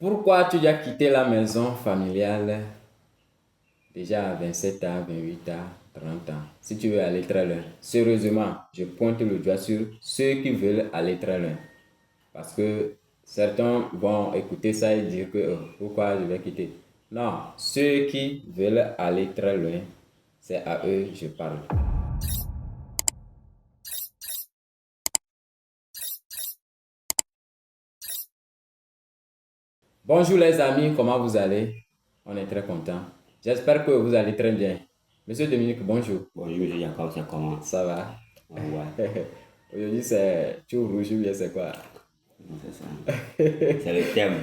Pourquoi tu as quitté la maison familiale déjà à 27 ans, 28 ans, 30 ans, si tu veux aller très loin? Sérieusement, je pointe le doigt sur ceux qui veulent aller très loin. Parce que certains vont écouter ça et dire que pourquoi je vais quitter. Non, ceux qui veulent aller très loin, c'est à eux que je parle. Bonjour les amis, comment vous allez? On est très content. J'espère que vous allez très bien. Monsieur Dominique, bonjour. Bonjour, monsieur Jacob, ça commence. Ça va? Ouais, Aujourd'hui, c'est tout rouge ou bien c'est quoi? c'est ça. C'est le thème.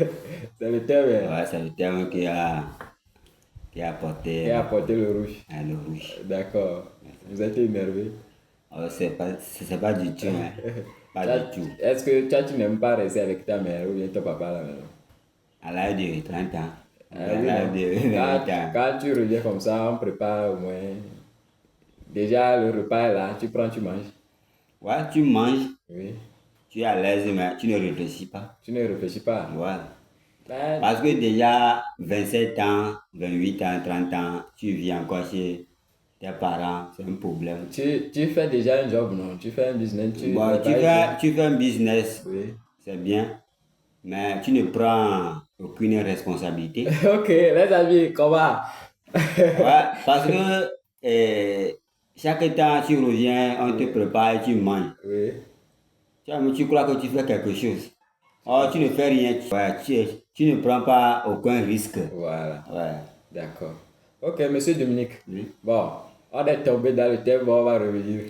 C'est le thème Ouais, c'est le thème qui a apporté qui a apporté le rouge. le rouge. D'accord. Vous êtes énervé. C'est pas du tout, hein. Pas du tout. Est-ce que toi, tu n'aimes pas rester avec ta mère ou bien ton papa à la maison? À l'âge de 30 ans, Ah à oui, l'âge non. de Quand, 20 ans. quand tu reviens comme ça, on prépare au moins. Déjà, le repas est là, tu prends, tu manges. Ouais, tu manges, Oui. tu es à l'aise, mais tu ne réfléchis pas. Tu ne réfléchis pas. Ouais. Ben, Parce que déjà, 27 ans, 28 ans, 30 ans, tu vis encore chez tes parents, c'est un problème. tu fais déjà un job, non? Tu fais un business, tu Bon, tu travailles fais, bien. tu fais un business, Oui. c'est bien. Mais tu ne prends aucune responsabilité. Ok, les amis, comment? Ouais, parce que chaque temps tu reviens, on te Oui. prépare et tu manges. Oui. Tu crois que tu fais quelque chose. Tu fais Or, tu ne quoi? fais rien. Ouais, tu ne prends pas aucun risque. Voilà. Ouais. D'accord. Ok, monsieur Dominique. Oui. Bon, on est tombé dans le thème, bon, on va revenir.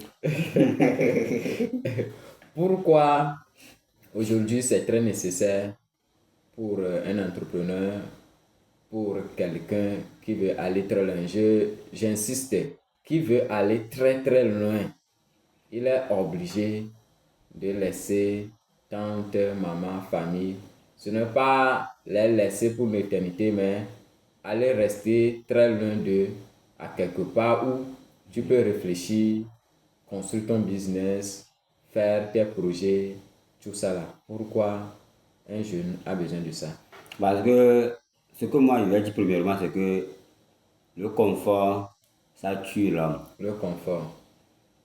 Pourquoi aujourd'hui c'est très nécessaire pour un entrepreneur, pour quelqu'un qui veut aller très loin, j'insiste, qui veut aller très très loin, il est obligé de laisser tante, maman, famille. Ce n'est pas les laisser pour l'éternité, mais aller rester très loin d'eux, à quelque part où tu peux réfléchir, construire ton business, faire tes projets, tout ça là. Pourquoi un jeune a besoin de ça? Parce que ce que moi je vais dire premièrement, c'est que le confort, ça tue l'homme. Le confort.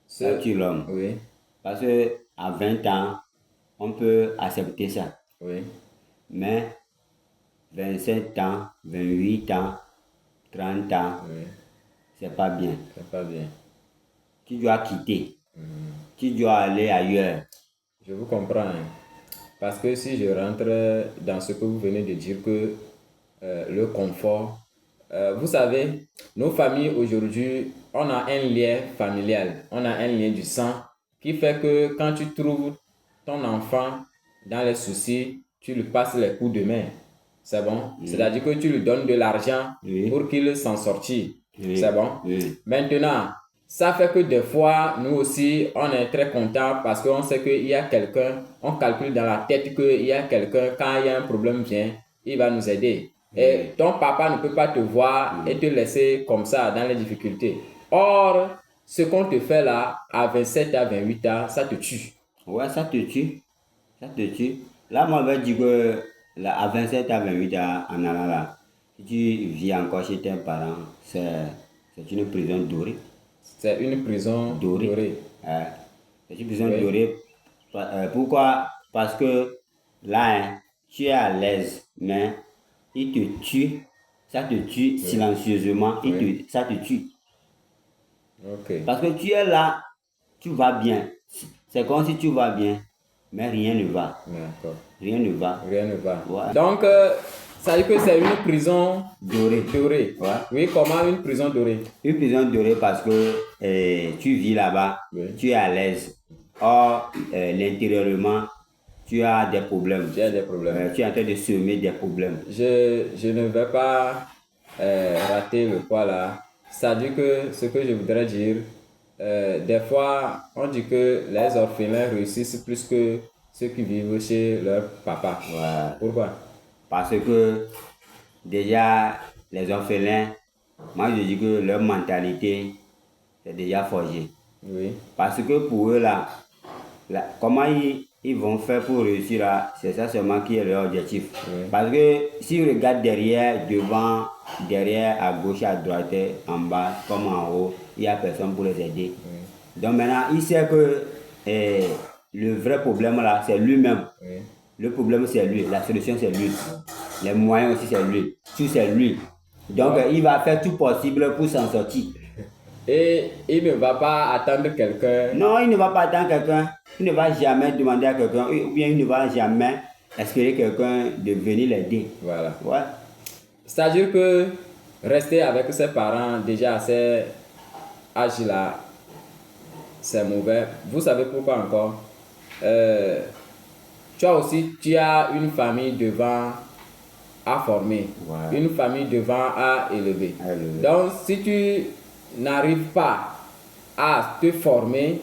Ça tue l'homme. Oui, Parce que à 20 ans, on peut accepter ça. oui, Mais 27 ans, 28 ans, 30 ans, oui, c'est pas bien. c'est pas bien. Tu dois quitter. Tu dois aller ailleurs. Je vous comprends, hein. Parce que si je rentre dans ce que vous venez de dire, que le confort, vous savez, nos familles aujourd'hui, on a un lien familial, on a un lien du sang qui fait que quand tu trouves ton enfant dans les soucis, tu lui passes les coups de main. C'est bon? Oui, C'est-à-dire que tu lui donnes de l'argent oui, pour qu'il s'en sortir. C'est oui, bon? oui. Maintenant, ça fait que des fois, nous aussi, on est très content parce qu'on sait qu'il y a quelqu'un, on calcule dans la tête qu'il y a quelqu'un, quand il y a un problème vient, il va nous aider. Et ton papa ne peut pas te voir et te laisser comme ça dans les difficultés. Or, ce qu'on te fait là, à 27 à 28 ans, ça te tue. Ouais, ça te tue. Ça te tue. Là, moi, je vais dire que là, à 27 à 28 ans, en allant là, si tu vis encore chez tes parents, c'est une prison dorée. C'est une prison Dorée. dorée. C'est une prison Oui, dorée. Pourquoi? Parce que là, hein, tu es à l'aise, mais il te tue. Ça te tue oui, silencieusement. oui. Ça te tue. Ok. Parce que tu es là, tu vas bien. C'est comme si tu vas bien, mais rien ne va. D'accord. Rien ne va. Rien ne va. Ouais. Donc, ça veut dire que c'est une prison Doré. dorée. Ouais. Oui, comment une prison dorée? Une prison dorée parce que tu vis là-bas, Oui. tu es à l'aise. Or, l'intérieurement, tu as des problèmes. Tu as des problèmes. Tu es en train de semer des problèmes. Je ne vais pas rater le poids là. Ça dit que ce que je voudrais dire, des fois, on dit que les orphelins réussissent plus que ceux qui vivent chez leur papa. Ouais. Pourquoi? Parce que déjà, les orphelins, moi je dis que leur mentalité, c'est déjà forgé. Oui, Parce que pour eux, là, comment ils vont faire pour réussir là, c'est ça seulement qui est leur objectif. Oui. Parce que si vous regardez derrière, devant, derrière, à gauche, à droite, en bas, comme en haut, il n'y a personne pour les aider. Oui. Donc maintenant, il sait que le vrai problème là, c'est lui-même. Oui. Le problème, c'est lui. La solution, c'est lui. Les moyens aussi, c'est lui. Tout, c'est lui. Donc, il va faire tout possible pour s'en sortir. Et il ne va pas attendre quelqu'un. Non, il ne va pas attendre quelqu'un. Il ne va jamais demander à quelqu'un, ou bien il ne va jamais espérer quelqu'un de venir l'aider. Voilà. Ouais. C'est-à-dire que rester avec ses parents déjà à cet âge-là, c'est mauvais. Vous savez pourquoi encore? Tu as une famille devant à former, Ouais. une famille devant à élever. À élever. Donc, si tu n'arrives pas à te former,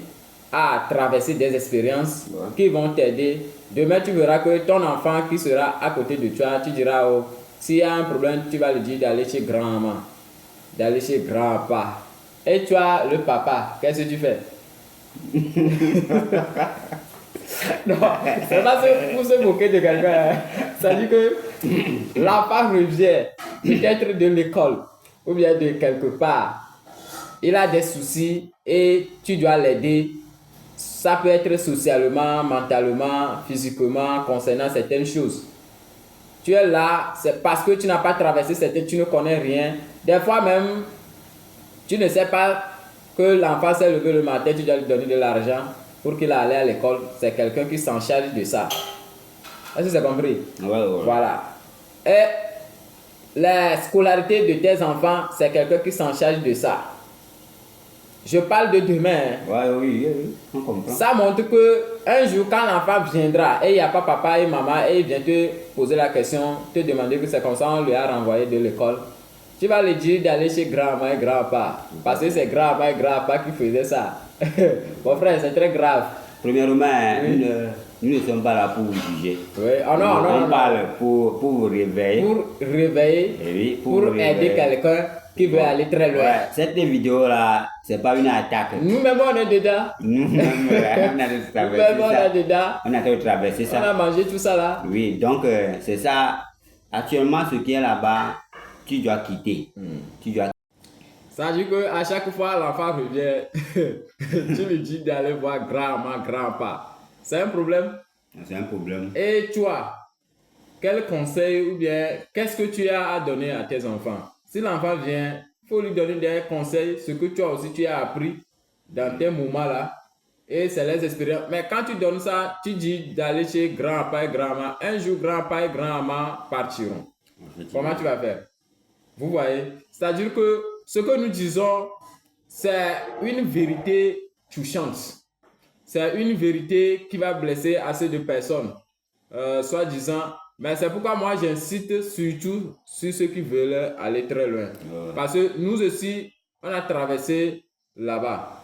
à traverser des expériences qui vont t'aider, demain tu verras que ton enfant qui sera à côté de toi, tu diras, oh, s'il y a un problème, tu vas lui dire d'aller chez grand-maman, d'aller chez grand-papa. Et toi, le papa, qu'est-ce que tu fais? Non, c'est pas pour se moquer de quelqu'un. Ça dit que l'enfant revient peut-être de l'école ou bien de quelque part. Il a des soucis et tu dois l'aider. Ça peut être socialement, mentalement, physiquement, concernant certaines choses. Tu es là, c'est parce que tu n'as pas traversé certaines, tu ne connais rien. Des fois même, tu ne sais pas que l'enfant s'est levé le matin, tu dois lui donner de l'argent pour qu'il aille à l'école. C'est quelqu'un qui s'en charge de ça. Est-ce que c'est compris? Ouais. Voilà. Et la scolarité de tes enfants, c'est quelqu'un qui s'en charge de ça. Je parle de demain. Oui, on comprend. Ça montre que un jour, quand l'enfant viendra et il n'y a pas papa et maman et il vient te poser la question, te demander que c'est comme ça, on lui a renvoyé de l'école. Tu vas lui dire d'aller chez grand-maman et grand-papa. Parce que c'est grand-maman et grand-papa qui faisaient ça. Mon frère, c'est très grave. Premièrement, nous ne sommes pas là pour vous juger. Oui. Oh, non, on parle pour vous réveiller. Pour réveiller, Oui, pour aider quelqu'un qui veut aller très loin. Ouais, cette vidéo-là, c'est pas une attaque. Nous-mêmes, on est dedans. Nous-mêmes, on a dedans. On a traversé ça. On a mangé tout ça là. Oui, donc c'est ça. Actuellement, ce qui est là-bas, tu dois quitter. Tu dois. Ça veut dire qu'à chaque fois l'enfant revient, tu lui dis d'aller voir grand-maman, grand-papa. C'est un problème. C'est un problème. Et toi, quel conseil ou bien qu'est-ce que tu as à donner à tes enfants? Si l'enfant vient, il faut lui donner des conseils, ce que toi aussi tu as appris dans tes moments là. Et c'est les expériences. Mais quand tu donnes ça, tu dis d'aller chez grand-papa et grand-maman. Un jour, grand-papa et grand-maman partiront. Comment tu vas faire? Vous voyez? C'est-à-dire que ce que nous disons, c'est une vérité touchante. C'est une vérité qui va blesser assez de personnes, soi-disant. Mais c'est pourquoi moi j'insiste surtout sur ceux qui veulent aller très loin. Parce que nous aussi, on a traversé là-bas.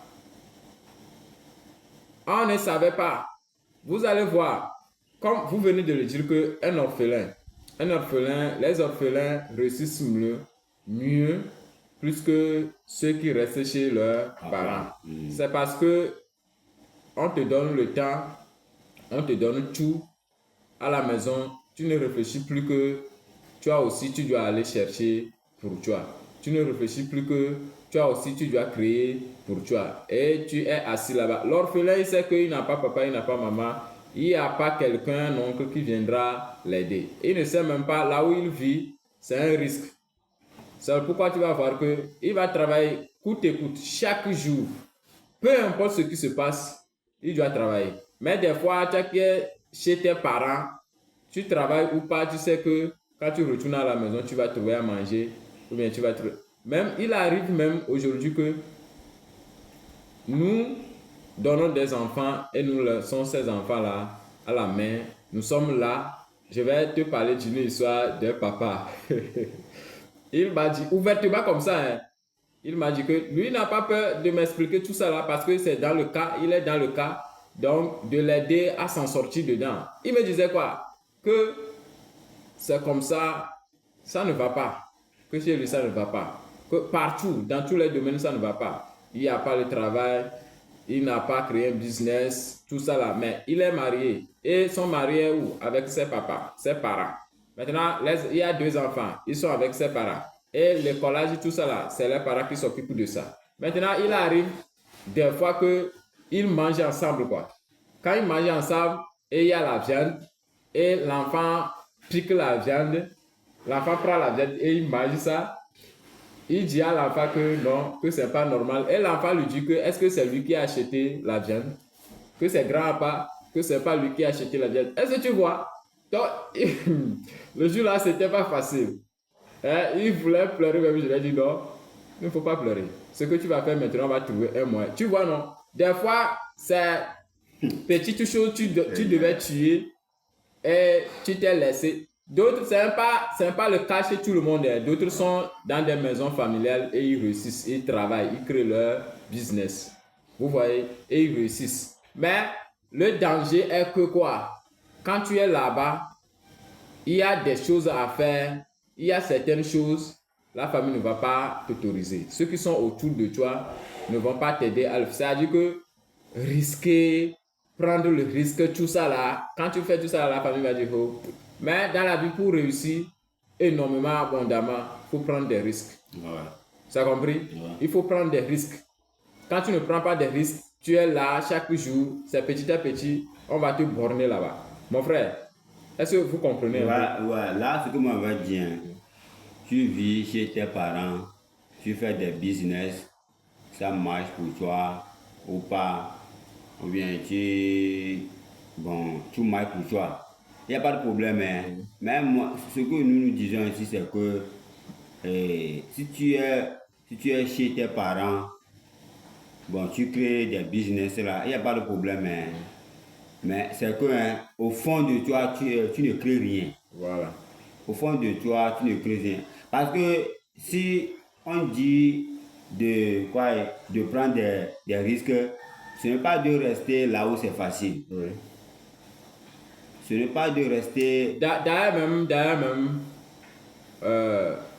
On ne savait pas. Vous allez voir, comme vous venez de le dire, qu'un orphelin, les orphelins réussissent mieux, plus que ceux qui restent chez leurs parents. C'est parce que on te donne le temps, on te donne tout à la maison. Tu ne réfléchis plus que toi aussi tu dois aller chercher pour toi. Tu ne réfléchis plus que toi aussi tu dois créer pour toi. Et tu es assis là-bas. L'orphelin, il sait qu'il n'a pas papa, il n'a pas maman. Il n'y a pas quelqu'un, un oncle qui viendra l'aider. Il ne sait même pas là où il vit, c'est un risque. C'est pourquoi tu vas voir qu'il va travailler coûte et coûte chaque jour. Peu importe ce qui se passe, il doit travailler. Mais des fois, tu es chez tes parents, tu travailles ou pas, tu sais que quand tu retournes à la maison, tu vas trouver à manger. Ou bien tu vas trouver... Même, il arrive même aujourd'hui que nous donnons des enfants et nous laissons ces enfants-là à la main. Nous sommes là. Je vais te parler d'une histoire d'un papa. Il m'a dit ouvertement comme ça, hein. Il m'a dit que lui n'a pas peur de m'expliquer tout ça là parce que c'est dans le cas, il est dans le cas, donc de l'aider à s'en sortir dedans. Il me disait quoi? Que c'est comme ça ne va pas. Que chez lui, ça ne va pas. Que partout, dans tous les domaines, ça ne va pas. Il n'y a pas le travail, il n'a pas créé un business, tout ça là, mais il est marié. Et son mari est où? Avec ses papas, ses parents. Maintenant, il y a 2 enfants, ils sont avec ses parents. Et l'écolage, tout ça là, c'est les parents qui s'occupent de ça. Maintenant, il arrive des fois que ils mangent ensemble, quoi. Quand ils mangent ensemble, et il y a la viande, et l'enfant pique la viande, l'enfant prend la viande et il mange ça. Il dit à l'enfant que non, que c'est pas normal. Et l'enfant lui dit que est-ce que c'est lui qui a acheté la viande? Que c'est grand-papa, que c'est pas lui qui a acheté la viande. Est-ce que tu vois? Donc, le jour-là, c'était pas facile. Hein? Il voulait pleurer, mais je lui ai dit non, il ne faut pas pleurer. Ce que tu vas faire maintenant, on va trouver un moyen. Tu vois, non? Des fois, c'est petite chose, tu devais tuer et tu t'es laissé. D'autres, c'est pas le cas chez tout le monde. D'autres sont dans des maisons familiales et ils réussissent, ils travaillent, ils créent leur business. Vous voyez, et ils réussissent. Mais le danger est que quoi? Quand tu es là-bas, il y a des choses à faire, il y a certaines choses, la famille ne va pas t'autoriser. Ceux qui sont autour de toi ne vont pas t'aider à le faire. C'est-à-dire que risquer, prendre le risque, tout ça là, quand tu fais tout ça là, la famille va dire oh. Mais dans la vie, pour réussir énormément, abondamment, il faut prendre des risques. Ouais. Ça compris? Ouais. Il faut prendre des risques. Quand tu ne prends pas des risques, tu es là chaque jour, c'est petit à petit, on va te borner là-bas. Mon frère, est-ce que vous comprenez un peu? Ouais, là, ce que moi je veux dire, tu vis chez tes parents, tu fais des business, ça marche pour toi ou pas, ou bien tu marches pour toi. Il n'y a pas de problème, hein. Mais moi, ce que nous disons ici, c'est que si tu es chez tes parents, bon, tu crées des business là, il n'y a pas de problème, hein. Mais c'est que, hein, au fond de toi, tu ne crées rien. Voilà. Au fond de toi, tu ne crées rien. Parce que si on dit de prendre des risques, ce n'est pas de rester là où c'est facile. Oui. Ce n'est pas de rester... D'ailleurs même,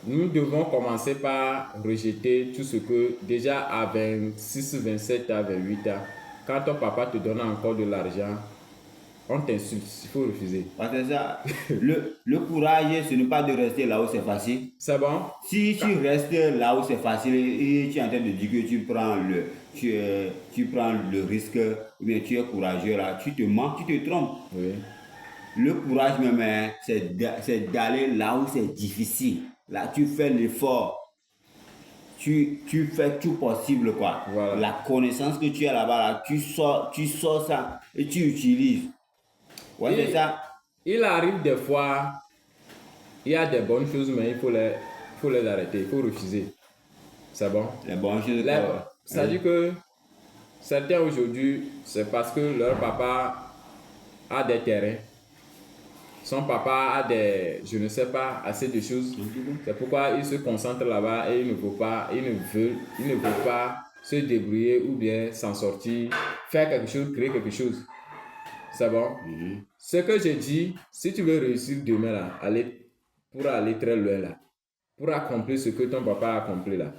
nous devons commencer par rejeter tout ce que déjà à 26, 27 à 28 ans, quand ton papa te donne encore de l'argent, on t'insulte, il faut refuser. Parce que ça, le courage, ce n'est pas de rester là où c'est facile. C'est bon? Si tu restes là où c'est facile et tu es en train de dire que tu prends le risque, ou bien tu es courageux là, tu te mens, tu te trompes. Oui. Le courage même, hein, c'est d'aller là où c'est difficile. Là, tu fais l'effort. Tu fais tout possible, quoi. Voilà. La connaissance que tu as là-bas, là, tu sors ça et tu utilises. Ouais, c'est ça. Il arrive des fois, il y a des bonnes choses, mais il faut les arrêter, il faut refuser. C'est bon? Les bonnes choses. Ça dit que certains aujourd'hui, c'est parce que leur papa a des terrains. Son papa a je ne sais pas, assez de choses. C'est pourquoi il se concentre là-bas et il ne veut pas se débrouiller ou bien s'en sortir, faire quelque chose, créer quelque chose. C'est bon? Ce que je dis, si tu veux réussir demain là, pour aller très loin là, pour accomplir ce que ton papa a accompli là,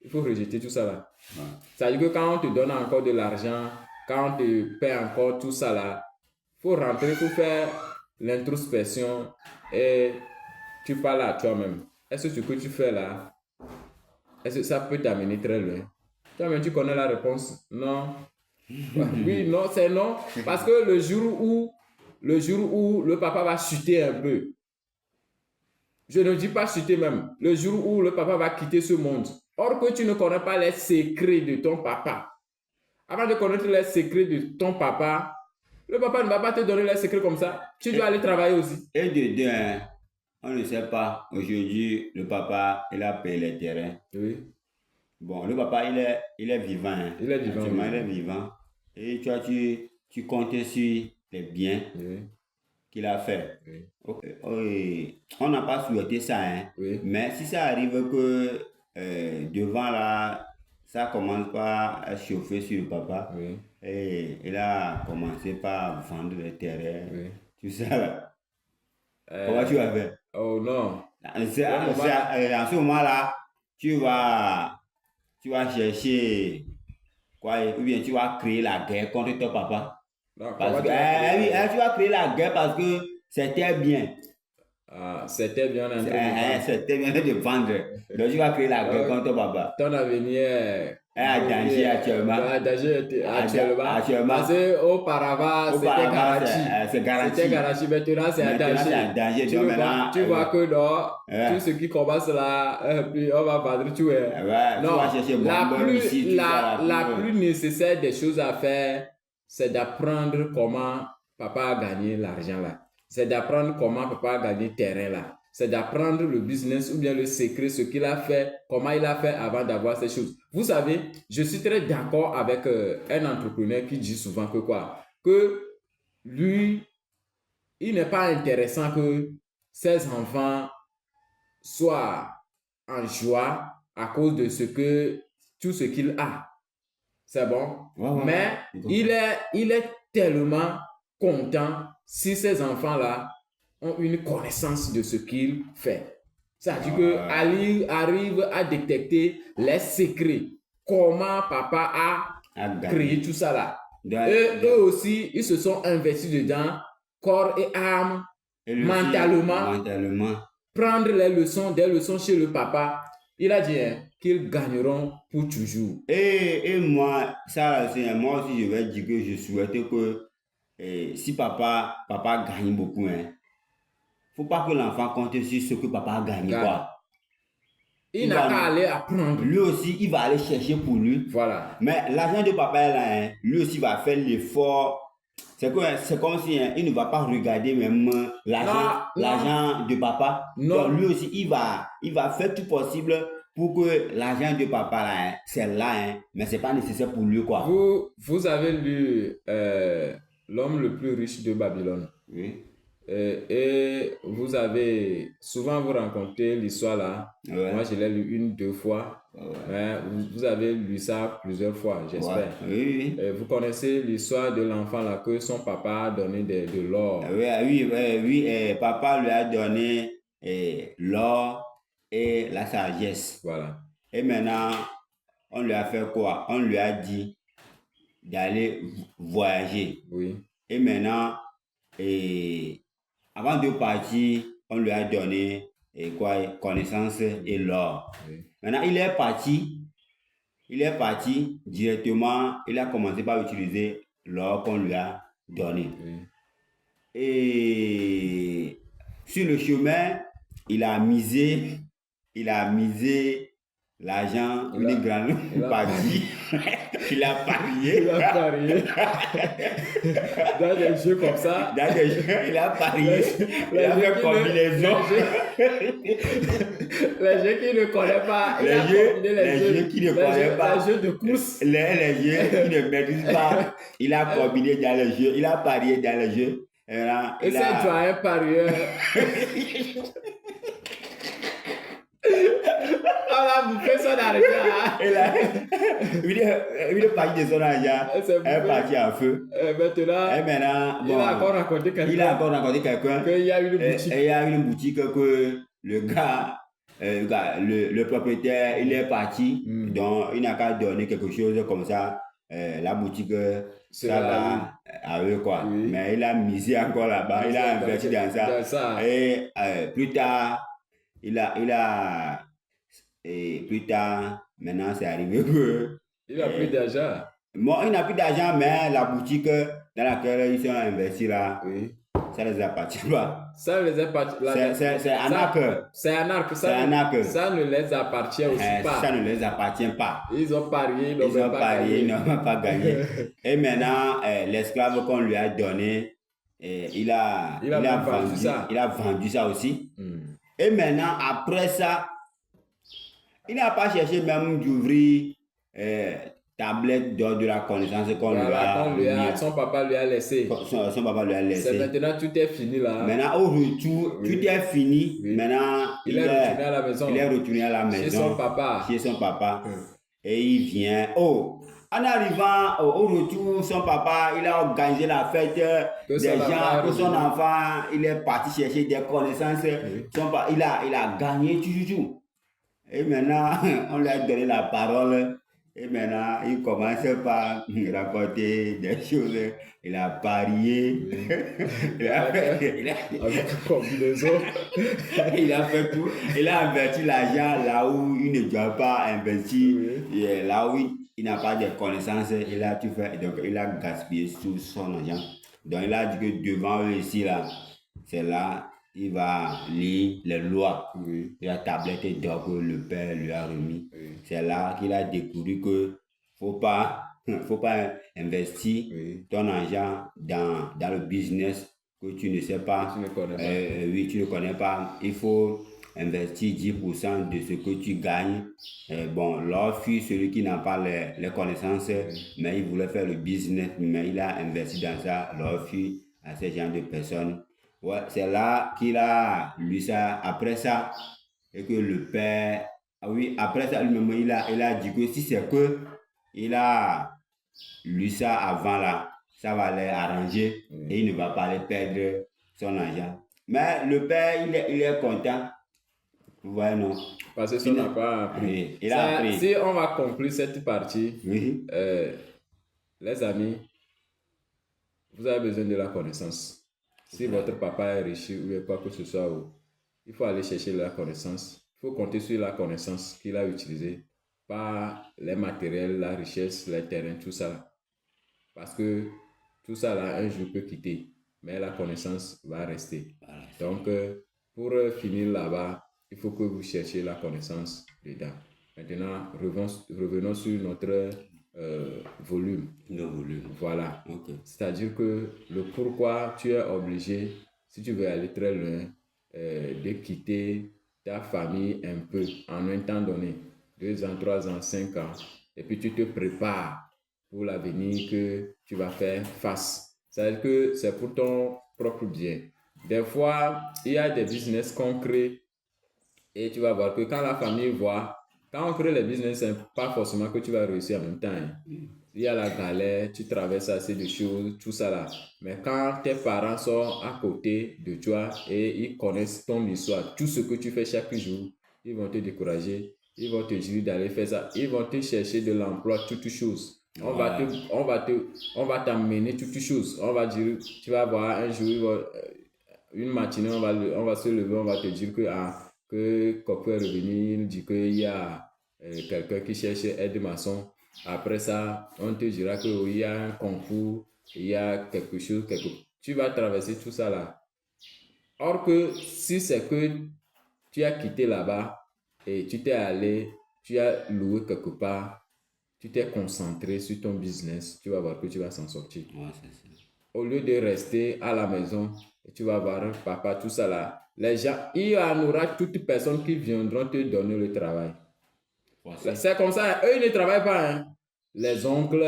il faut rejeter tout ça là. Ça veut dire que quand on te donne encore de l'argent, quand on te paie encore tout ça là, il faut rentrer, il faut faire l'introspection et tu parles à toi-même. Est-ce que ce que tu fais là, est-ce que ça peut t'amener très loin? Toi-même, tu connais la réponse? Non. Oui, non, c'est non. Parce que le jour où le papa va chuter un peu, je ne dis pas chuter même, le jour où le papa va quitter ce monde, or que tu ne connais pas les secrets de ton papa, avant de connaître les secrets de ton papa, le papa ne va pas te donner les secrets comme ça. Tu dois aller travailler aussi. Et de deux, hein, on ne sait pas. Aujourd'hui, le papa, il a payé les terrains. Oui. Bon, le papa, il est vivant. Hein. Il est vivant. Actuellement, il est vivant. Et toi, tu comptes sur les biens qu'il a fait. Oui. On n'a pas souhaité ça. Hein. Oui. Mais si ça arrive que devant là, ça commence par à chauffer sur le papa. Oui. Et il a commencé par vendre les terrains. Oui. Tout ça là. Comment tu vas faire? Oh non. En ce moment-là, tu vas chercher Quoi, ou bien tu vas créer la guerre contre ton papa. Donc, Parce comment que tu vas créer? tu vas créer la guerre parce que c'était bien. Ah, c'était bien en train de vendre. C'était bien de vendre. Donc tu vas créer la guerre contre ton papa. Ton avenir est À danger actuellement. actuellement. Parce qu'auparavant, c'était Auparavant, garanti. c'est garanti. C'était garanti. Maintenant, c'est à Maintenant, c'est à danger. danger. Tu Donc vois, maintenant, tu vois que non, ouais. tout ce qui commence là, puis on va vendre tout. Ouais, tu Non, vas chercher bombe, missile, tout ça, la tout. plus nécessaire des choses à faire, c'est d'apprendre comment papa a gagné l'argent là. C'est d'apprendre comment papa a gagné le terrain là. C'est d'apprendre le business ou bien le secret, ce qu'il a fait, comment il a fait avant d'avoir ces choses. Vous savez, je suis très d'accord avec un entrepreneur qui dit souvent que quoi? Que lui, il n'est pas intéressant que ses enfants soient en joie à cause de tout ce qu'il a. C'est bon? Ouais, Mais il est tellement content si ces enfants-là ont une connaissance de ce qu'il fait. C'est-à-dire que Ali arrive à détecter les secrets. Comment papa a créé tout ça là. Eux aussi, ils se sont investis dedans, corps et âme, mentalement. Prendre des leçons chez le papa. Il a dit qu'ils gagneront pour toujours. Et moi, ça, moi aussi, je vais dire que je souhaite que si papa gagne beaucoup, faut pas que l'enfant compte sur ce que papa a gagné, quoi. Il n'a qu'à aller apprendre. Lui aussi, il va aller chercher pour lui. Voilà. Mais l'argent de papa est là, lui aussi va faire l'effort. C'est comme si il ne va pas regarder même l'argent de papa. Non. Donc lui aussi, il va faire tout possible pour que l'argent de papa là, c'est là, mais c'est pas nécessaire pour lui, quoi. Vous avez lu L'homme le plus riche de Babylone. Oui. Et vous avez souvent vous rencontrez l'histoire là. Ouais. Moi je l'ai lu 1-2 fois. Ouais. Mais vous avez lu ça plusieurs fois, j'espère. Ouais. Oui. Vous connaissez l'histoire de l'enfant là que son papa a donné de l'or. Oui. Papa lui a donné l'or et la sagesse. Voilà. Et maintenant, on lui a fait quoi? On lui a dit d'aller voyager. Oui. Et maintenant, avant de partir, on lui a donné connaissance et l'or. Oui. Maintenant, il est parti directement, il a commencé par utiliser l'or qu'on lui a donné. Oui. Et sur le chemin, il a misé l'argent, une grande partie. Il a parié. Dans des jeux comme ça. Dans des jeux, il a parié. Il a fait combinaison. Les jeux qu'il ne connaît pas. Les jeux qu'il ne connaît pas. Les jeux de course. Les jeux qu'il ne maîtrise pas. Il a combiné dans les jeux. Il a parié dans les jeux. Et c'est un parieur. On a bouffé son argent. Et là, il est parti de son argent. Elle est partie en feu. Maintenant, il a encore raconté quelqu'un. Qu'il y a une boutique. Il y a une boutique que le gars, le propriétaire, il est parti. Donc, il n'a qu'à donner quelque chose comme ça. La boutique, ça va à eux, quoi. Oui. Mais il a misé encore là-bas. Il a investi dans ça. Et plus tard, et plus tard, maintenant, c'est arrivé que... Il n'a plus d'argent. Bon, il n'a plus d'argent, mais la boutique dans laquelle ils sont investis là, oui. Ça les appartient pas. Ça les appartient. C'est un arc. C'est un arc. Ça ne les appartient aussi pas. Ça ne les appartient pas. Ils ont parié, ils n'ont pas gagné. Et maintenant, l'esclave qu'on lui a donné, il a vendu ça aussi. Et maintenant, après ça, il n'a pas cherché même d'ouvrir tablette de la connaissance qu'on lui a. Son papa lui a laissé. Son papa lui a laissé. C'est maintenant, tout est fini là. Maintenant, au retour, tout est fini. Oui. Maintenant, il est retourné à la maison. Il est retourné à la maison. Chez son papa. Et il vient. En arrivant au retour, son papa, il a organisé la fête des gens, que son enfant, il est parti chercher des connaissances. Oui. Il a gagné tout. Et maintenant, on lui a donné la parole Et maintenant, il commence par raconter des choses. Il a parié. Oui. Il Avec une combinaison. il a fait tout. Il a investi l'argent là où il ne doit pas investir. Oui. Et là où il n'a pas de connaissances, il a tout fait. Donc, il a gaspillé tout son argent. Donc, il a dit que devant eux ici, là, c'est là, il va lire les lois. Oui. La tablette d'or que le père lui a remis. Oui. C'est là qu'il a découvert que faut pas investir ton argent dans le business que tu ne sais pas. Tu ne connais pas. Oui, tu ne connais pas. Il faut investir 10% de ce que tu gagnes. Bon, leur fils, celui qui n'a pas les connaissances, mais il voulait faire le business, mais il a investi dans ça. Leur fils à ce genre de personnes. Ouais, c'est là qu'il a lu ça. Après ça, et que le père, ah oui, après ça, lui-même, il a dit que si c'est que il a lu ça avant là, ça va l'arranger et il ne va pas aller perdre son argent. Mais le père, il est content. Vous voyez, non? Parce que ça n'a pas appris. Oui, il a appris. Si on va conclure cette partie, oui. Les amis, vous avez besoin de la connaissance. Si votre papa est riche ou quoi que ce soit, il faut aller chercher la connaissance. Il faut compter sur la connaissance qu'il a utilisée, pas les matériels, la richesse, les terrains, tout ça. Parce que tout ça, là, un jour peut quitter, mais la connaissance va rester. Donc, pour finir là-bas, il faut que vous cherchiez la connaissance dedans. Maintenant, revenons sur notre volume. Le volume. Voilà. Okay. C'est-à-dire que le pourquoi tu es obligé, si tu veux aller très loin, de quitter ta famille un peu en un temps donné, 2 ans, 3 ans, 5 ans, et puis tu te prépares pour l'avenir que tu vas faire face. C'est-à-dire que c'est pour ton propre bien. Des fois, il y a des business qu'on crée et tu vas voir que quand la famille voit, quand on crée les business, c'est pas forcément que tu vas réussir en même temps. Hein. Il y a la galère, tu traverses assez de choses, tout ça là. Mais quand tes parents sont à côté de toi et ils connaissent ton histoire, tout ce que tu fais chaque jour, ils vont te décourager, ils vont te dire d'aller faire ça, ils vont te chercher de l'emploi, toutes choses. On va t'amener toutes choses. On va dire, tu vas voir un jour, une matinée, on va se lever, on va te dire que Coco est revenu, il dit qu'il y a quelqu'un qui cherche aide-maçon. Après ça, on te dira qu'il y a un concours, il y a quelque chose, tu vas traverser tout ça là. Or que si c'est que tu as quitté là-bas et tu t'es allé, tu as loué quelque part, tu t'es concentré sur ton business, tu vas voir que tu vas s'en sortir. Ouais, c'est ça. Au lieu de rester à la maison, et tu vas voir papa, tout ça là, les gens, il y en aura toutes personnes qui viendront te donner le travail. C'est comme ça, eux ils ne travaillent pas. Hein. Les oncles,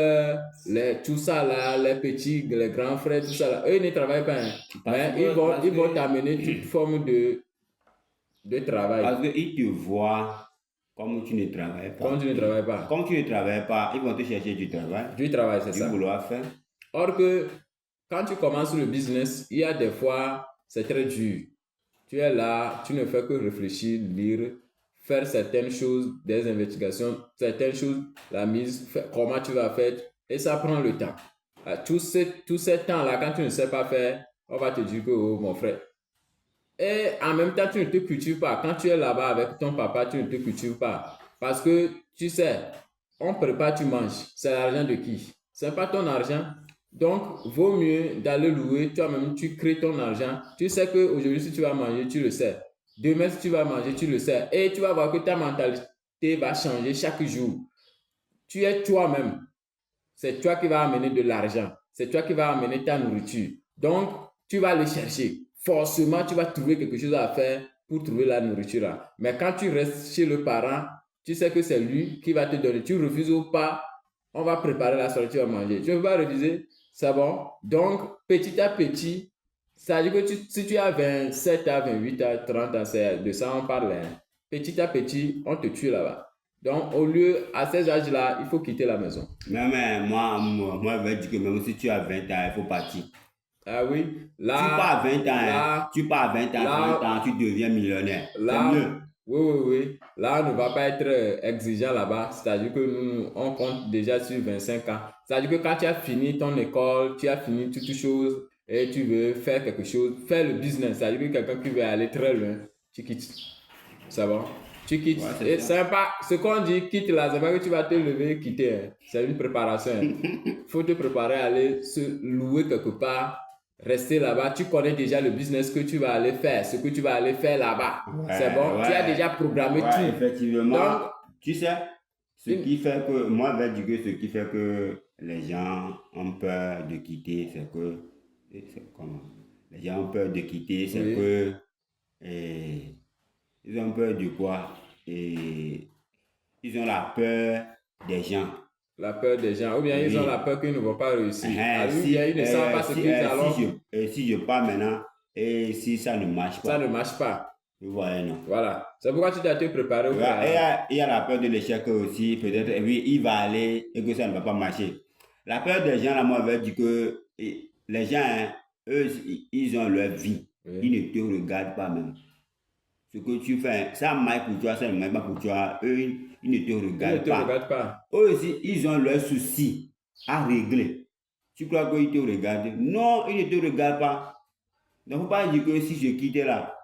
tout ça là, les petits, les grands frères, tout ça là, eux ils ne travaillent pas. Hein. Mais ils vont t'amener toute forme de travail. Parce qu'ils te voient comme tu ne travailles pas. Comme tu ne travailles pas. Comme tu ne travailles pas, ils vont te chercher du travail. Du travail, c'est ça. Du boulot à faire. Or que quand tu commences le business, il y a des fois, c'est très dur. Tu es là, tu ne fais que réfléchir, lire, faire certaines choses, des investigations, certaines choses, la mise, comment tu vas faire, et ça prend le temps. Tout ce temps-là, quand tu ne sais pas faire, on va te dire que, oh mon frère. Et en même temps, tu ne te cultives pas. Quand tu es là-bas avec ton papa, tu ne te cultives pas. Parce que, tu sais, on prépare, tu manges. C'est l'argent de qui? Ce n'est pas ton argent. Donc, vaut mieux d'aller louer. Toi-même, tu crées ton argent. Tu sais qu'aujourd'hui, si tu vas manger, tu le sais. Demain, si tu vas manger, tu le sais. Et tu vas voir que ta mentalité va changer chaque jour. Tu es toi-même. C'est toi qui vas amener de l'argent. C'est toi qui vas amener ta nourriture. Donc, tu vas aller chercher. Forcément, tu vas trouver quelque chose à faire pour trouver la nourriture là. Mais quand tu restes chez le parent, tu sais que c'est lui qui va te donner. Tu refuses ou pas, on va préparer la soirée, tu vas manger. Tu ne veux pas refuser, c'est bon. Donc, petit à petit, ça veut dire que si tu as 27 à 28 à 30 ans, c'est de ça on parle. Hein. Petit à petit, on te tue là-bas. Donc, au lieu, à ces âges-là, il faut quitter la maison. Non, mais moi, je vais dire que même si tu as 20 ans, il faut partir. Ah oui, là... Tu pars à 20 ans, tu pars à 20 ans, 30 ans, tu deviens millionnaire. C'est mieux. Oui. Là, on ne va pas être exigeant là-bas. C'est-à-dire que nous, on compte déjà sur 25 ans. C'est-à-dire que quand tu as fini ton école, tu as fini toutes choses et tu veux faire quelque chose, faire le business. C'est-à-dire que quelqu'un qui veut aller très loin, tu quittes. C'est bon? Tu quittes. Ouais, Et c'est pas ce qu'on dit, quitte là, c'est pas que tu vas te lever et quitter. Hein. C'est une préparation. Il faut te préparer à aller se louer quelque part. Rester là-bas, tu connais déjà le business que tu vas aller faire, ce que tu vas aller faire là-bas. Ouais, c'est bon, tu as déjà programmé tout. Effectivement. Donc, tu sais, ce qui fait que, moi, je vais dire que ce qui fait que les gens ont peur de quitter, c'est que, comment? Les gens ont peur de quitter, c'est que, ils ont peur de quoi? Et ils ont la peur des gens. La peur des gens, ou bien ils ont la peur qu'ils ne vont pas réussir. Ils ne savent pas ce qu'ils alors. Si je pars maintenant, et si ça ne marche pas. Ça ne marche pas. Ouais, non. Voilà. C'est pourquoi tu dois te préparer. Il y a la peur de l'échec aussi, peut-être, oui, il va aller et que ça ne va pas marcher. La peur des gens, là, moi, je veux dire que les gens, hein, eux, ils ont leur vie. Oui. Ils ne te regardent pas même. Ce que tu fais, ça marche pour toi, ça ne marche pas pour toi. Eux, ils ne te regardent pas. Eux aussi, ils ont leurs soucis à régler. Tu crois qu'ils te regardent? Non, ils ne te regardent pas. Donc, il ne faut pas dire que si je quitte là,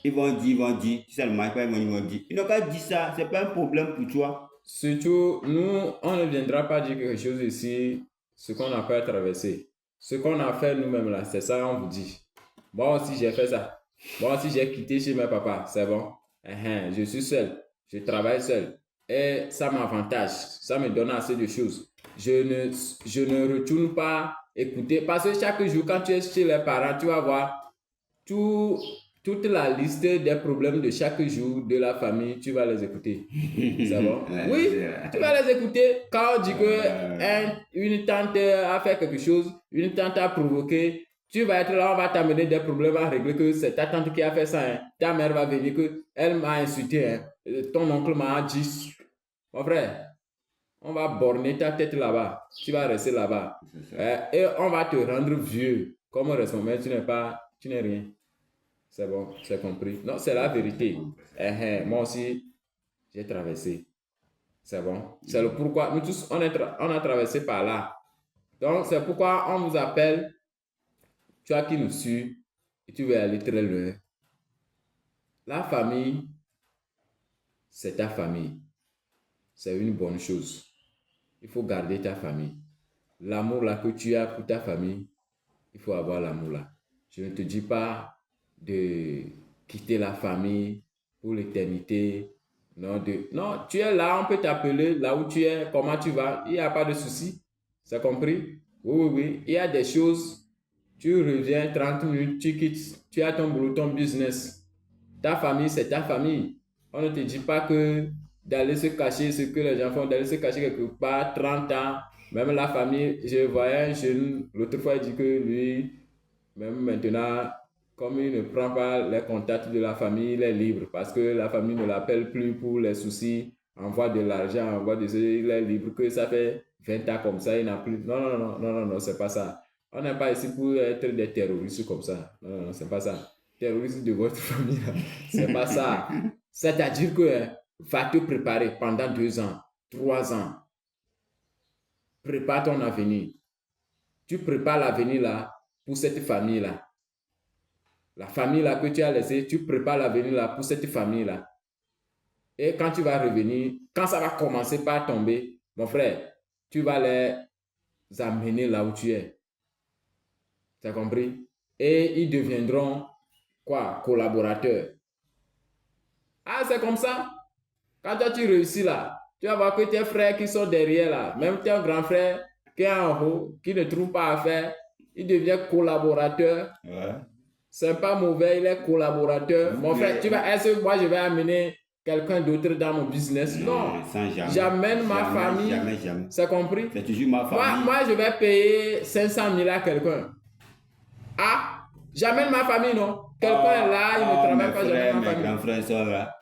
ils vont dire, si ça ne marche pas, ils vont dire. Ils n'ont qu'à dire ça, ce n'est pas un problème pour toi. Surtout, nous, on ne viendra pas dire quelque chose ici, ce qu'on a fait traverser. Ce qu'on a fait nous-mêmes là, c'est ça, on vous dit. Moi aussi, j'ai fait ça. Moi aussi, j'ai quitté chez mes papas, c'est bon. Je suis seul, je travaille seul. Et ça m'avantage, ça me donne assez de choses. Je ne retourne pas écouter, parce que chaque jour, quand tu es chez les parents, tu vas voir toute la liste des problèmes de chaque jour de la famille, tu vas les écouter. C'est bon? Oui, tu vas les écouter. Quand on dit que une tante a fait quelque chose, une tante a provoqué, tu vas être là, on va t'amener des problèmes à régler, que c'est ta tante qui a fait ça. Hein. Ta mère va venir, que elle m'a insulté. Hein. Ton oncle m'a dit. Mon frère, on va borner ta tête là-bas. Tu vas rester là-bas. Et on va te rendre vieux. Comme responsable, tu n'es rien. C'est bon, c'est compris. Non, c'est la vérité. Moi aussi, j'ai traversé. C'est bon. C'est le pourquoi. Nous tous, on a traversé par là. Donc, c'est pourquoi on vous appelle. Tu as qui nous suit et tu veux aller très loin. La famille, c'est ta famille. C'est une bonne chose. Il faut garder ta famille. L'amour là que tu as pour ta famille, il faut avoir l'amour là. Je ne te dis pas de quitter la famille pour l'éternité. Non, tu es là, on peut t'appeler là où tu es, comment tu vas, il n'y a pas de souci. C'est compris? Oui. Il y a des choses, tu reviens 30 minutes, tu quittes, tu as ton boulot, ton business. Ta famille, c'est ta famille. On ne te dit pas que d'aller se cacher, ce que les gens font, d'aller se cacher quelque part, 30 ans. Même la famille, je voyais un jeune, l'autre fois, il dit que lui, même maintenant, comme il ne prend pas les contacts de la famille, il est libre parce que la famille ne l'appelle plus pour les soucis, envoie de l'argent, il est libre, que ça fait 20 ans comme ça, il n'a plus. Non, c'est pas ça. On n'est pas ici pour être des terroristes comme ça. Non, c'est pas ça. Terroristes de votre famille, c'est pas ça. C'est-à-dire que va te préparer pendant 2 ans, 3 ans. Prépare ton avenir. Tu prépares l'avenir là pour cette famille là. La famille là que tu as laissée, tu prépares l'avenir là pour cette famille là. Et quand tu vas revenir, quand ça va commencer par tomber, mon frère, tu vas les amener là où tu es. Tu as compris? Et ils deviendront quoi? Collaborateurs. Ah, c'est comme ça. Quand toi tu réussis là, tu vas voir que tes frères qui sont derrière là, même tes grands frères qui est en haut, qui ne trouvent pas à faire, il devient collaborateur. Ouais. C'est pas mauvais, il est collaborateur. Mon frère, est-ce que moi je vais amener quelqu'un d'autre dans mon business? Non. J'amène ma famille. Jamais. C'est compris? C'est toujours ma famille. Moi, je vais payer 500 000 à quelqu'un. Ah, j'amène ma famille, non? Quelqu'un est là, il ne travaille pas, j'amène ma famille. Mes grands frères sont là.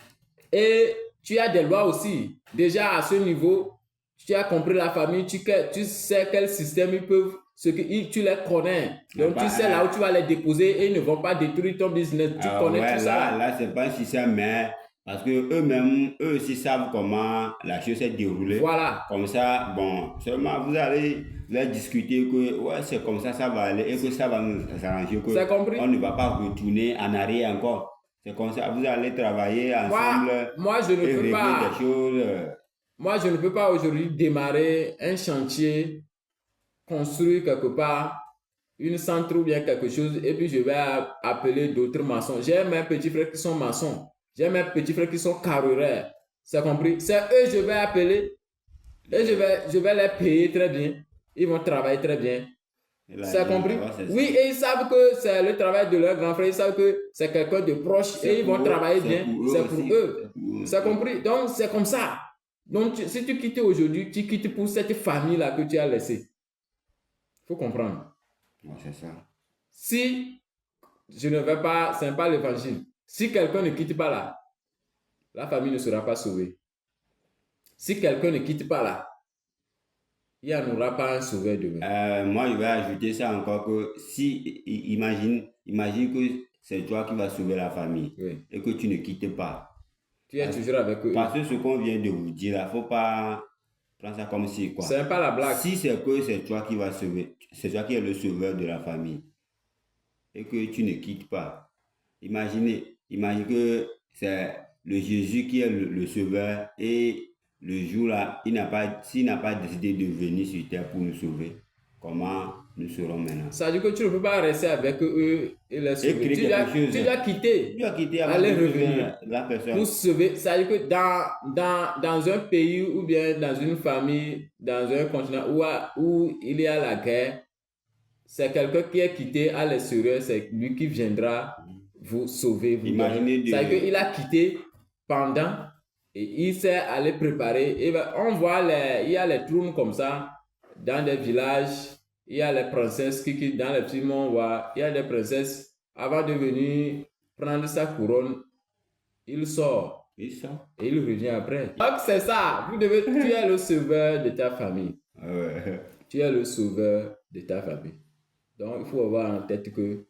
Et tu as des lois aussi. Déjà à ce niveau, tu as compris la famille, tu sais quel système ils peuvent, tu les connais. Donc tu sais là où tu vas les déposer et ils ne vont pas détruire ton business. Tu connais tout ça. Là, c'est pas un système, mais Parce que eux-mêmes, eux aussi savent comment la chose s'est déroulée. Voilà. Comme ça, bon, seulement vous allez discuter que ouais, c'est comme ça va aller et que ça va nous arranger. C'est compris. On ne va pas retourner en arrière encore. C'est comme ça, vous allez travailler ensemble moi je ne et peux régler pas. des choses. Moi, je ne peux pas aujourd'hui démarrer un chantier, construire quelque part une centre ou bien quelque chose et puis je vais appeler d'autres maçons. J'ai mes petits frères qui sont maçons. J'ai mes petits frères qui sont carreleurs. C'est compris? C'est eux que je vais appeler et je vais les payer très bien. Ils vont travailler très bien. C'est compris? Oui, et ils savent que c'est le travail de leur grand frère. Ils savent que c'est quelqu'un de proche et ils vont travailler bien. C'est pour eux. C'est compris? Donc, c'est comme ça. Donc, si tu quittes aujourd'hui, tu quittes pour cette famille-là que tu as laissée. Il faut comprendre. Ouais, c'est ça. Si je ne vais pas, ce n'est pas l'évangile. Si quelqu'un ne quitte pas là, la famille ne sera pas sauvée. Si quelqu'un ne quitte pas là, il n'y en aura pas un sauveur demain. Moi, je vais ajouter ça encore que si, imagine que c'est toi qui vas sauver la famille et que tu ne quittes pas. Tu es toujours avec eux. Parce que ce qu'on vient de vous dire, il ne faut pas prendre ça comme si quoi. C'est pas la blague. Si c'est que c'est toi qui vas sauver, c'est toi qui es le sauveur de la famille et que tu ne quittes pas. Imagine que c'est le Jésus qui est le sauveur et le jour là, s'il n'a pas décidé de venir sur terre pour nous sauver, comment nous serons maintenant? Ça veut dire que tu ne peux pas rester avec eux et les sauver. Tu dois quitter. Tu dois quitter aller revenir la personne. Pour sauver. Ça veut dire que dans un pays ou bien dans une famille, dans un continent où il y a la guerre, c'est quelqu'un qui est quitté à l'extérieur, c'est lui qui viendra vous sauver. Imaginez ça veut dire qu'il a quitté pendant et il s'est allé préparer. Et on voit il y a les trônes comme ça dans des villages. Il y a les princesses qui dans les films on voit. Il y a des princesses avant de venir prendre sa couronne. Il sort. Et il revient après. Donc c'est ça. Tu es le sauveur de ta famille. Tu es le sauveur de ta famille. Donc il faut avoir en tête que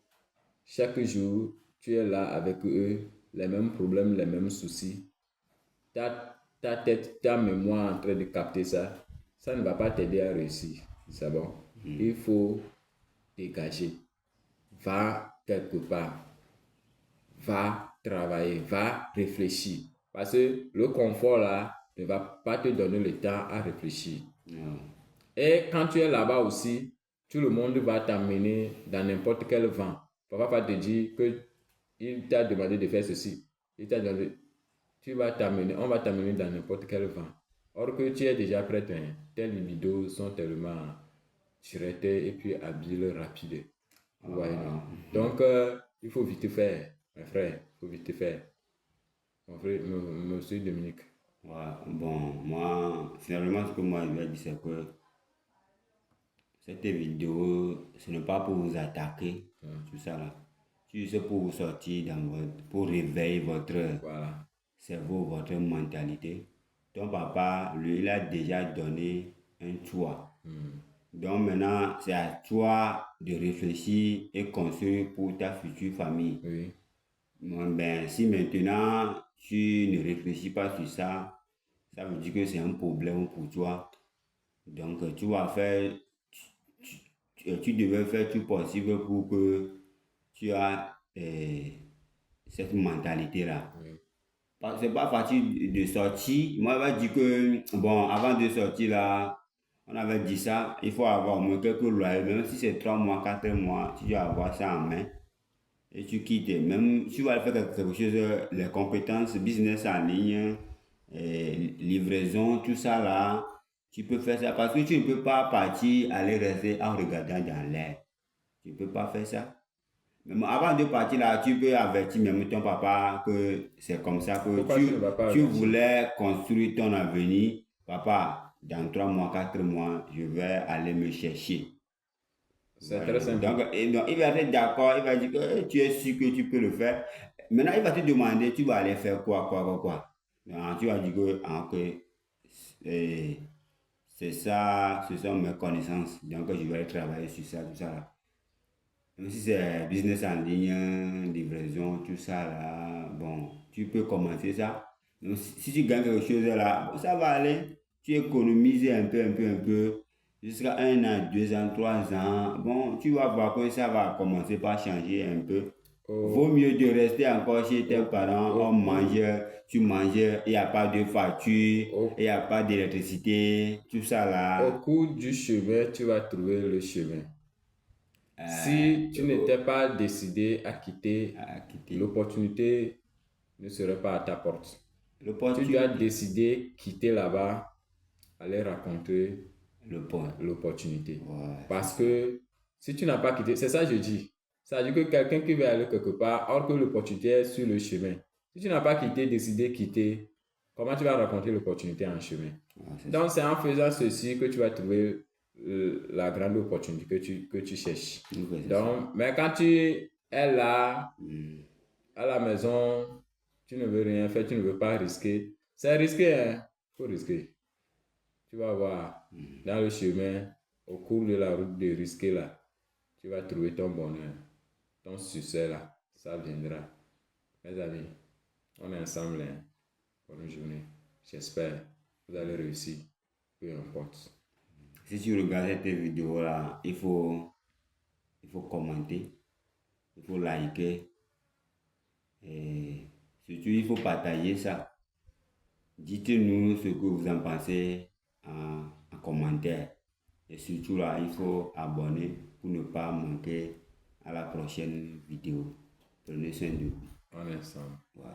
chaque jour, tu es là avec eux, les mêmes problèmes, les mêmes soucis. Ta tête, ta mémoire en train de capter ça, ça ne va pas t'aider à réussir. C'est bon? Il faut dégager. Va quelque part. Va travailler. Va réfléchir. Parce que le confort là ne va pas te donner le temps à réfléchir. Et quand tu es là-bas aussi, tout le monde va t'amener dans n'importe quel vent. Papa va te dire qu'il t'a demandé de faire ceci. Il t'a demandé, on va t'amener dans n'importe quel vent. Or que tu es déjà prêt, tes libidos sont tellement surétés et puis habiles, rapides. Donc, il faut vite faire, mes frères, il faut vite faire. Mon frère, monsieur Dominique. Bon, moi, finalement, ce que moi je vais dire, c'est que cette vidéo, ce n'est pas pour vous attaquer, tout ça là. C'est pour vous sortir pour réveiller votre cerveau, votre mentalité. Ton papa, lui, il a déjà donné un choix. Donc maintenant, c'est à toi de réfléchir et construire pour ta future famille. Ben, si maintenant tu ne réfléchis pas sur ça, ça veut dire que c'est un problème pour toi. Donc tu vas faire, tu devais faire tout possible pour que tu as cette mentalité-là. C'est pas facile de sortir. Moi, je vais dire que, bon, avant de sortir là, on avait dit ça, il faut avoir au moins quelques loyers, même si c'est 3 mois, 4 mois, tu dois avoir ça en main. Et tu quittes, même si tu vas faire quelque chose, les compétences, business en ligne, livraison, tout ça là, tu peux faire ça parce que tu ne peux pas partir, aller rester en regardant dans l'air. Tu ne peux pas faire ça. Mais avant de partir là, tu peux avertir même ton papa que c'est comme ça que tu voulais construire ton avenir. Papa, dans 3 mois, 4 mois, je vais aller me chercher. C'est très simple. Donc, il va être d'accord, il va dire que tu es sûr que tu peux le faire. Maintenant, il va te demander, tu vas aller faire quoi. Donc, tu vas dire que c'est ça, ce sont mes connaissances. Donc, je vais travailler sur ça, tout ça là. Même si c'est business en ligne, livraison, tout ça là, bon, tu peux commencer ça. Donc, si tu gagnes quelque chose là, ça va aller. Tu économises un peu, jusqu'à 1 an, 2 ans, 3 ans. Bon, tu vas voir que ça va commencer par changer un peu. Vaut mieux de rester encore chez tes parents, on mange, tu manges, il n'y a pas de facture, il n'y a pas d'électricité, tout ça là. Au cours du chemin, tu vas trouver le chemin. Si tu n'étais pas décidé à quitter, l'opportunité ne serait pas à ta porte. Tu dois décider quitter là-bas, aller rencontrer l'opportunité. Ouais, parce que si tu n'as pas quitté, c'est ça que je dis. Ça veut dire que quelqu'un qui veut aller quelque part, or que l'opportunité est sur le chemin. Si tu n'as pas quitté, décidé de quitter, comment tu vas rencontrer l'opportunité en chemin? Ouais, donc c'est en faisant ceci que tu vas trouver la grande opportunité que tu cherches. Ouais, donc, mais quand tu es là, à la maison, tu ne veux rien faire, tu ne veux pas risquer. C'est risqué, hein? Il faut risquer. Tu vas voir, dans le chemin, au cours de la route de risquer là, tu vas trouver ton bonheur, ton succès là, ça viendra. Mes amis, on est ensemble hein, pour une journée. J'espère que vous allez réussir, peu importe. Si tu regardes cette vidéo là, il faut commenter, il faut liker, et surtout il faut partager ça. Dites-nous ce que vous en pensez en commentaire. Et surtout là, il faut abonner pour ne pas manquer à la prochaine vidéo. Prenez soin de vous. On est ensemble. Voilà.